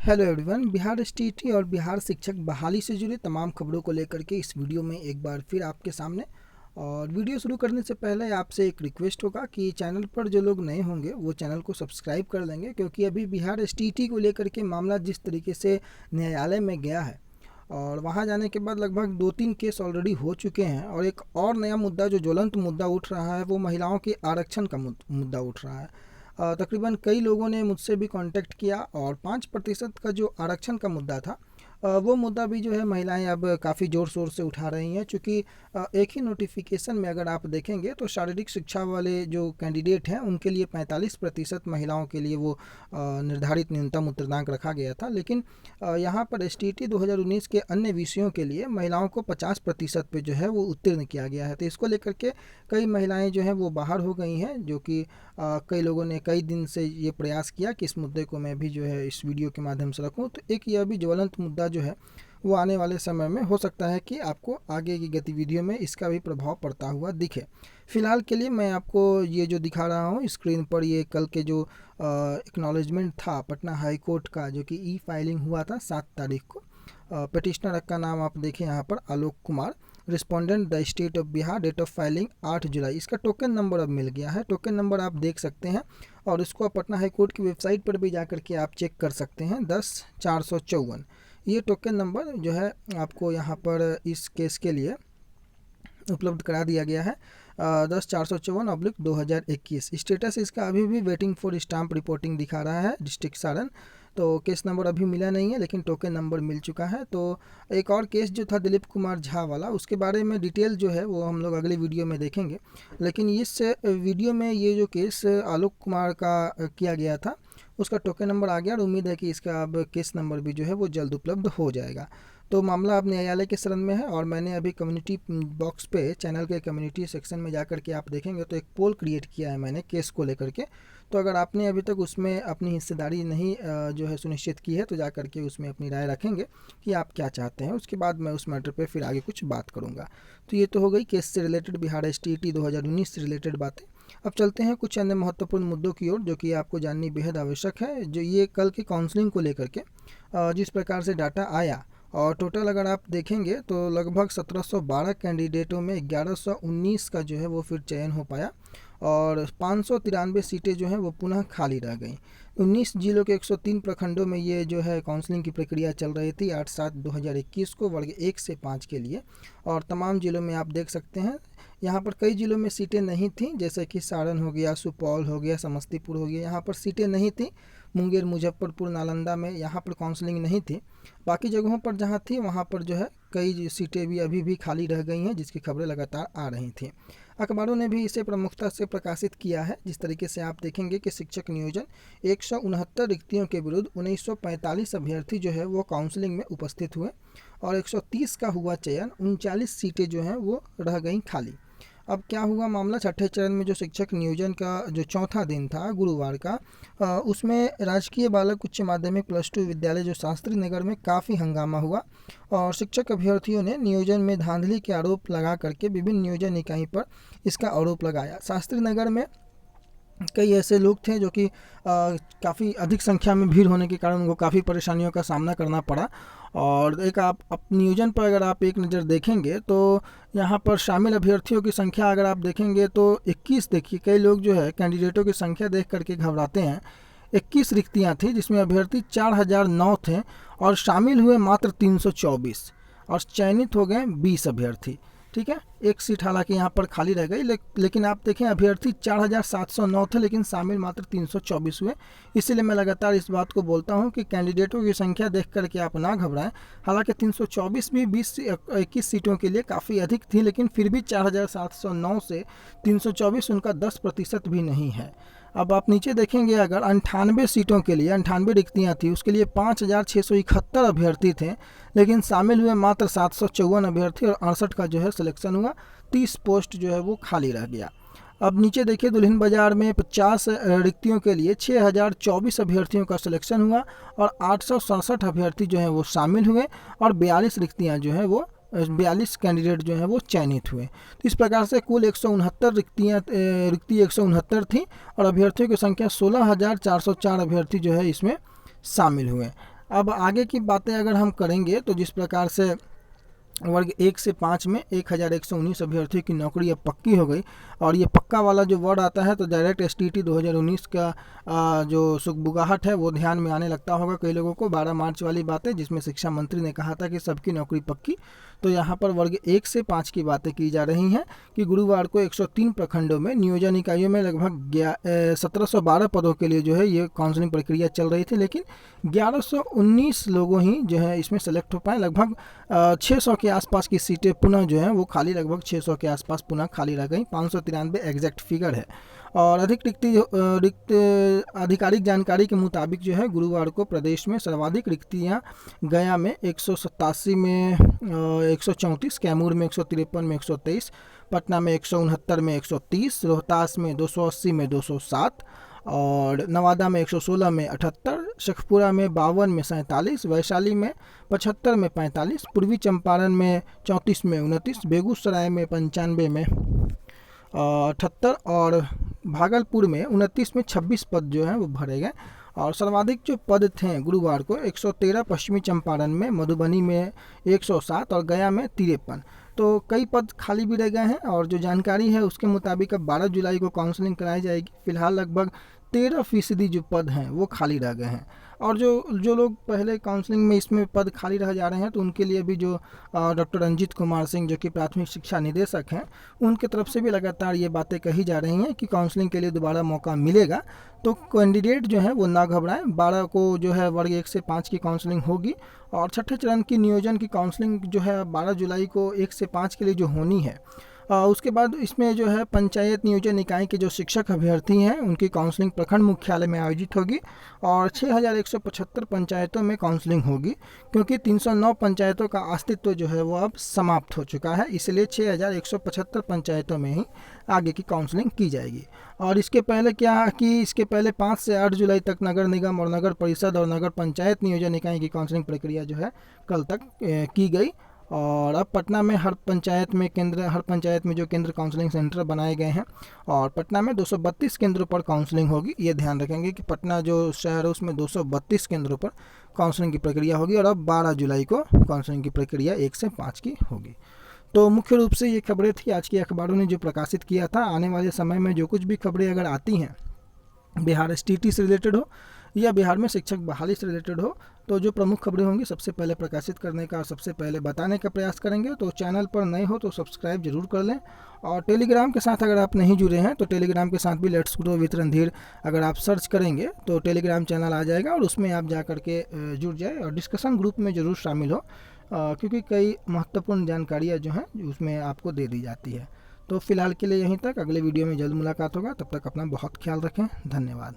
Hello everyone. Bihar STET और बिहार शिक्षक बहाली से जुड़ी तमाम खबरों को लेकर के इस वीडियो में एक बार फिर आपके सामने। और वीडियो शुरू करने से पहले आपसे एक रिक्वेस्ट होगा कि चैनल पर जो लोग नए होंगे वो चैनल को सब्सक्राइब कर लेंगे, क्योंकि अभी बिहार एसटीईटी को लेकर के मामला जिस तरीके से न्यायालय में गया है और वहाँ जाने के बाद लगभग 2-3 केस ऑलरेडी हो चुके हैं, और एक और नया मुद्दा जो ज्वलंत मुद्दा उठ रहा है वो महिलाओं के आरक्षण का मुद्दा उठ रहा है। तकरीबन कई लोगों ने मुझसे भी कांटेक्ट किया और 5% का जो आरक्षण का मुद्दा था वो मुद्दा भी जो है महिलाएं अब काफ़ी ज़ोर शोर से उठा रही हैं, क्योंकि एक ही नोटिफिकेशन में अगर आप देखेंगे तो शारीरिक शिक्षा वाले जो कैंडिडेट हैं उनके लिए 45% महिलाओं के लिए वो निर्धारित न्यूनतम उत्तीर्णांक रखा गया था, लेकिन यहाँ पर एसटीईटी 2019 के अन्य विषयों के लिए महिलाओं को 50% पे जो है वो उत्तीर्ण किया गया है। तो इसको लेकर के कई महिलाएं जो हैं वो बाहर हो गई हैं, जो कि कई लोगों ने कई दिन से ये प्रयास किया कि इस मुद्दे को मैं भी जो है इस वीडियो के माध्यम से रखूं। तो एक यह भी ज्वलंत मुद्दा जो है वो आने वाले समय में हो सकता है कि आपको आगे की गतिविधियों में इसका भी प्रभाव पड़ता हुआ दिखे। फिलहाल के लिए मैं आपको ये जो दिखा रहा हूँ स्क्रीन पर, ये कल के जो एक्नॉलेजमेंट था पटना हाई कोर्ट का, जो कि ई फाइलिंग हुआ था 7 तारीख को। पिटिशनर का नाम आप देखें यहाँ पर Alok Kumar, respondent the state of Bihar, date of filing 8 जुलाई। इसका टोकन नंबर अब मिल गया है, टोकन नंबर आप देख सकते हैं और इसको आप पटना हाई कोर्ट की वेबसाइट पर भी जाकर के आप चेक कर सकते हैं। 10-454 ये टोकन नंबर जो है आपको यहाँ पर इस केस के लिए उपलब्ध करा दिया गया है। 10-454/2021। स्टेटस इसका अभी भी वेटिंग फॉर स्टाम्प रिपोर्टिंग दिखा रहा है, डिस्ट्रिक्ट सारण। तो केस नंबर अभी मिला नहीं है, लेकिन टोकन नंबर मिल चुका है। तो एक और केस जो था दिलीप कुमार झा वाला, उसके बारे में डिटेल जो है वो हम लोग अगली वीडियो में देखेंगे, लेकिन इस वीडियो में ये जो केस आलोक कुमार का किया गया था उसका टोकन नंबर आ गया और उम्मीद है कि इसका अब केस नंबर भी जो है वो जल्द उपलब्ध हो जाएगा। तो मामला अब न्यायालय के शरण में है और मैंने अभी कम्युनिटी बॉक्स पे चैनल के कम्युनिटी सेक्शन में जाकर के आप देखेंगे तो एक पोल क्रिएट किया है मैंने केस को लेकर के। तो अगर आपने अभी तक उसमें अपनी हिस्सेदारी नहीं जो है सुनिश्चित की है तो जाकर के उसमें अपनी राय रखेंगे कि आप क्या चाहते हैं। उसके बाद मैं उस मैटर पे फिर आगे कुछ बात करूँगा। तो ये तो हो गई केस से रिलेटेड, बिहार एसटीईटी 2019 से रिलेटेड बातें। अब चलते हैं कुछ अन्य महत्वपूर्ण मुद्दों की ओर, जो कि आपको जाननी बेहद आवश्यक है। जो ये कल की काउंसलिंग को लेकर के जिस प्रकार से डाटा आया, और टोटल अगर आप देखेंगे तो लगभग 1712 कैंडिडेटों में 1119 का जो है वो फिर चयन हो पाया और 593 सीटें जो हैं वो पुनः खाली रह गई। 19 जिलों के 103 प्रखंडों में ये जो है काउंसलिंग की प्रक्रिया चल रही थी 8/7/2021 को, वर्ग 1 से 5 के लिए। और तमाम जिलों में आप देख सकते हैं यहाँ पर कई जिलों में सीटें नहीं थीं, जैसे कि सारण हो गया, सुपौल हो गया, समस्तीपुर हो गया, यहाँ पर सीटें नहीं थी। मुंगेर, मुजफ्फरपुर, नालंदा में यहाँ पर काउंसलिंग नहीं थी। बाकी जगहों पर जहाँ थी वहाँ पर जो है कई सीटें भी अभी भी खाली रह गई हैं, जिसकी खबरें लगातार आ रही थीं। अखबारों ने भी इसे प्रमुखता से प्रकाशित किया है। जिस तरीके से आप देखेंगे कि शिक्षक नियोजन 169 रिक्तियों के विरुद्ध 1945 अभ्यर्थी जो है वो काउंसलिंग में उपस्थित हुए और 130 का हुआ चयन, 39 सीटें जो हैं वो रह गई खाली। अब क्या हुआ मामला, छठे चरण में जो शिक्षक नियोजन का जो चौथा दिन था गुरुवार का, उसमें राजकीय बालक उच्च माध्यमिक +2 विद्यालय जो शास्त्री नगर में काफ़ी हंगामा हुआ और शिक्षक अभ्यर्थियों ने नियोजन में धांधली के आरोप लगा करके विभिन्न नियोजन इकाई पर इसका आरोप लगाया। शास्त्री नगर में कई ऐसे लोग थे जो कि काफ़ी अधिक संख्या में भीड़ होने के कारण उनको काफ़ी परेशानियों का सामना करना पड़ा। और एक आप नियोजन पर अगर आप एक नज़र देखेंगे तो यहाँ पर शामिल अभ्यर्थियों की संख्या अगर आप देखेंगे तो 21, देखिए कई लोग जो है कैंडिडेटों की संख्या देख करके घबराते हैं। 21 रिक्तियाँ थी जिसमें अभ्यर्थी 4009 थे और शामिल हुए मात्र 324 और चयनित हो गए 20 अभ्यर्थी। ठीक है, एक सीट हालांकि यहाँ पर खाली रह गई, लेकिन आप देखें अभ्यर्थी 4709 थे लेकिन शामिल मात्र 324 हुए। इसीलिए मैं लगातार इस बात को बोलता हूँ कि कैंडिडेटों की संख्या देख करके आप ना घबराएं। हालांकि 324 भी 21 सीटों के लिए काफ़ी अधिक थी, लेकिन फिर भी 4709 से 324 उनका 10% भी नहीं है। अब आप नीचे देखेंगे अगर 98 सीटों के लिए 98 रिक्तियाँ थी, उसके लिए 5671 अभ्यर्थी थे, लेकिन शामिल हुए मात्र 754 अभ्यर्थी और 68 का जो है सिलेक्शन हुआ। 30 पोस्ट जो है वो खाली रह गया। अब नीचे देखिए दुल्हिन बाजार में 50 रिक्तियों के लिए 6024 अभ्यर्थियों का सिलेक्शन हुआ और 867 अभ्यर्थी जो है वो शामिल हुए और 42 रिक्तियाँ जो है वो 42 कैंडिडेट जो हैं वो चयनित हुए। तो इस प्रकार से कुल 169 रिक्ति 169 थी और अभ्यर्थियों की संख्या 16,404 अभ्यर्थी जो है इसमें शामिल हुए। अब आगे की बातें अगर हम करेंगे तो जिस प्रकार से वर्ग 1 से 5 में 1119 अभ्यर्थियों की नौकरी अब पक्की हो गई, और ये पक्का वाला जो वर्ड आता है तो डायरेक्ट एसटीटी 2019 का जो सुगबुगाहट है वो ध्यान में आने लगता होगा कई लोगों को। 12 मार्च वाली बातें जिसमें शिक्षा मंत्री ने कहा था कि सबकी नौकरी पक्की, तो यहाँ पर वर्ग 1 से 5 की बातें की जा रही हैं कि गुरुवार को 103 प्रखंडों में नियोजन इकाइयों में लगभग 1712 पदों के लिए जो है ये काउंसलिंग प्रक्रिया चल रही थी, लेकिन 1119 लोगों ही जो है इसमें सेलेक्ट हो पाए। लगभग 600 के आसपास की सीटें पुनः जो है वो खाली, लगभग 600 के आसपास पुनः खाली रह गई। 593 एग्जैक्ट फिगर है। और अधिक रिक्त आधिकारिक जानकारी के मुताबिक जो है गुरुवार को प्रदेश में सर्वाधिक रिक्तियां गया में 187 में 134, कैमूर में 153 में 123, पटना में 169 में 130, रोहतास में 280 में 207, और नवादा में 116 में 78, शेखपुरा में 52 में 47, वैशाली में 75 में 45, पूर्वी चंपारण में 34 में 29, बेगूसराय में 95 में 78, और भागलपुर में 29 में 26 पद जो हैं वो भरे गए। और सर्वाधिक जो पद थे गुरुवार को 113 पश्चिमी चंपारण में, मधुबनी में 107 और गया में 53, तो कई पद खाली भी रह गए हैं। और जो जानकारी है उसके मुताबिक अब 12 जुलाई को काउंसलिंग कराई जाएगी। फिलहाल लगभग 13% जो पद हैं वो खाली रह गए हैं। और जो लोग पहले काउंसलिंग में इसमें पद खाली रह जा रहे हैं तो उनके लिए भी जो डॉक्टर रंजीत कुमार सिंह जो कि प्राथमिक शिक्षा निदेशक हैं, उनके तरफ से भी लगातार ये बातें कही जा रही हैं कि काउंसलिंग के लिए दोबारा मौका मिलेगा, तो कैंडिडेट जो है वो ना घबराएं। 12 को जो है वर्ग 1 से 5 की काउंसलिंग होगी, और छठे चरण की नियोजन की काउंसलिंग जो है 12 जुलाई को 1 से 5 के लिए जो होनी है। उसके बाद इसमें जो है पंचायत नियोजन इकाई के जो शिक्षक अभ्यर्थी हैं उनकी काउंसलिंग प्रखंड मुख्यालय में आयोजित होगी, और 6175 पंचायतों में काउंसलिंग होगी, क्योंकि 309 पंचायतों का अस्तित्व जो है वो अब समाप्त हो चुका है, इसलिए 6175 पंचायतों में ही आगे की काउंसलिंग की जाएगी। और इसके पहले क्या कि इसके पहले 5 से 8 जुलाई तक नगर निगम और नगर परिषद और नगर पंचायत नियोजन इकाई की काउंसलिंग प्रक्रिया जो है कल तक की गई। और अब पटना में हर पंचायत में जो केंद्र काउंसलिंग सेंटर बनाए गए हैं, और पटना में 232 केंद्रों पर काउंसलिंग होगी। ये ध्यान रखेंगे कि पटना जो शहर है उसमें 232 केंद्रों पर काउंसलिंग की प्रक्रिया होगी, और अब 12 जुलाई को काउंसलिंग की प्रक्रिया 1 से 5 की होगी। तो मुख्य रूप से ये खबरें थी आज की अखबारों ने जो प्रकाशित किया था। आने वाले समय में जो कुछ भी खबरें अगर आती हैं बिहार एसटीटी से रिलेटेड हो या बिहार में शिक्षक बहाली से रिलेटेड हो, तो जो प्रमुख खबरें होंगी सबसे पहले प्रकाशित करने का और सबसे पहले बताने का प्रयास करेंगे। तो चैनल पर नए हो तो सब्सक्राइब जरूर कर लें, और टेलीग्राम के साथ अगर आप नहीं जुड़े हैं तो टेलीग्राम के साथ भी लेट्स ग्रो विद रणधीर अगर आप सर्च करेंगे तो टेलीग्राम चैनल आ जाएगा, और उसमें आप जा करके जुड़ जाए और डिस्कशन ग्रुप में ज़रूर शामिल हो, क्योंकि कई महत्वपूर्ण जानकारियाँ जो हैं उसमें आपको दे दी जाती है। तो फिलहाल के लिए यहीं तक, अगले वीडियो में जल्द मुलाकात होगा, तब तक अपना बहुत ख्याल रखें। धन्यवाद।